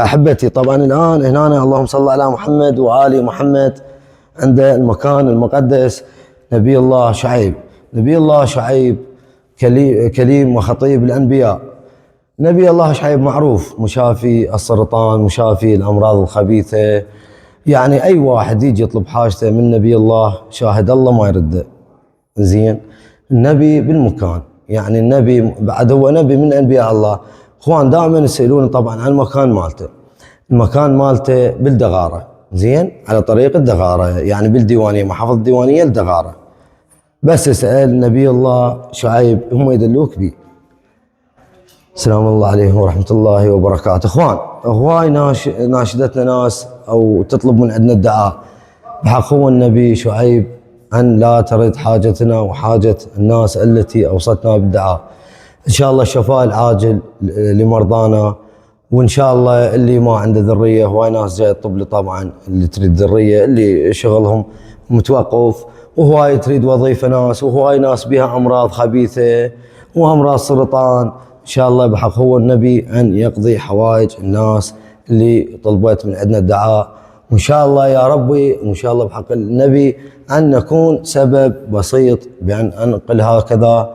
أحبتي طبعا الآن هنا اللهم صل على محمد وآل محمد عند المكان المقدس نبي الله شعيب. نبي الله شعيب كليم وخطيب الأنبياء. نبي الله شعيب معروف مشافي السرطان، مشافي الأمراض الخبيثة، يعني أي واحد يجي يطلب حاجته من نبي الله شاهد الله ما يرده. زين، النبي بالمكان، يعني النبي بعد هو نبي من أنبياء الله. اخوان دائما يسألون طبعا عن المكان مالته. المكان مالته بالدغارة، زين، على طريق الدغارة، يعني بالديوانية، محافظة الديوانية الدغارة. بس اسأل نبي الله شعيب هم يدلوك بي. السلام الله عليكم ورحمة الله وبركاته. اخوان هواي ناشدتنا ناس او تطلب من عندنا الدعاء بحق هو النبي شعيب أن لا ترد حاجتنا وحاجة الناس التي أوصتنا بالدعاء. إن شاء الله الشفاء العاجل لمرضانا، وإن شاء الله اللي ما عنده ذرية، هواي ناس جاي تطب لي طبعا اللي تريد ذرية، اللي شغلهم متوقف، وهواي تريد وظيفة ناس، وهواي ناس بها أمراض خبيثة وأمراض سرطان. إن شاء الله بحق هو النبي أن يقضي حوائج الناس اللي طلبت من عندنا الدعاء. وإن شاء الله يا ربي، وإن شاء الله بحق النبي أن نكون سبب بسيط بأن أنقل هكذا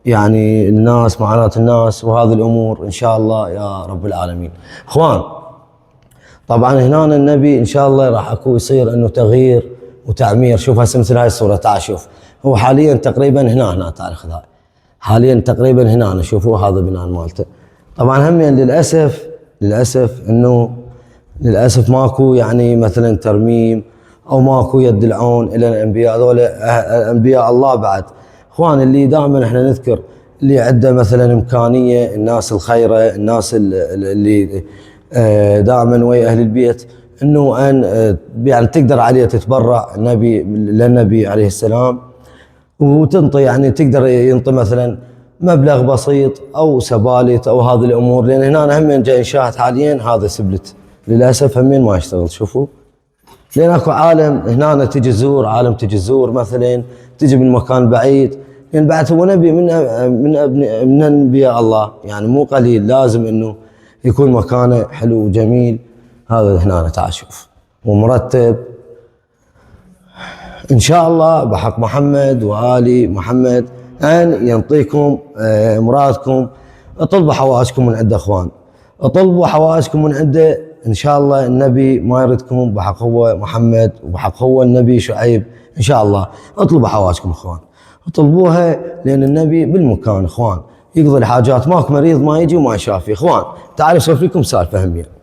يعني الناس، معاناة الناس وهذه الأمور إن شاء الله يا رب العالمين. إخوان طبعا هنا النبي إن شاء الله راح أكون يصير أنه تغيير وتعمير. شوف هسه مثل هاي الصورة، تعال شوف، هو حاليا تقريبا هنا تعال خذ هاي، حاليا تقريبا هنا شوفوا هذا بناء مالته. طبعا هم يعني للأسف أنه للأسف ماكو يعني مثلا ترميم أو ماكو يد العون إلى الأنبياء. هذول أنبياء الله بعد. إخوان اللي دائما احنا نذكر اللي عنده مثلا إمكانية، الناس الخيرة، الناس اللي دائما ويا أهل البيت، إنه أن يعني تقدر عليه تتبرع للنبي عليه السلام، وتنطي يعني تقدر ينطي مثلا مبلغ بسيط أو سبالت أو هذه الأمور. لأن هنا هم جاي نشاهد حاليا هذا سبلت للأسف همين ما يشتغل. شوفوا، لأن اكو عالم هنا تجي تزور، عالم تجي تزور مثلا، تجي من مكان بعيد، لأن يعني بعد هو نبي من أنبياء الله، يعني مو قليل، لازم إنه يكون مكانه حلو وجميل. هذا هنا تعال شوف ومرتب. إن شاء الله بحق محمد وآل محمد أن ينطيكم مرادكم. اطلبوا حوائجكم من عنده اخوان، اطلبوا حوائجكم من عنده. إن شاء الله النبي ما يردكم بحق هو محمد وبحق هو النبي شعيب. إن شاء الله اطلبوا حوائجكم اخوان، اطلبوها، لأن النبي بالمكان اخوان يقضي الحاجات. ماكو مريض ما يجي وما يشافي. اخوان تعالوا اسولف لكم سالفة همية.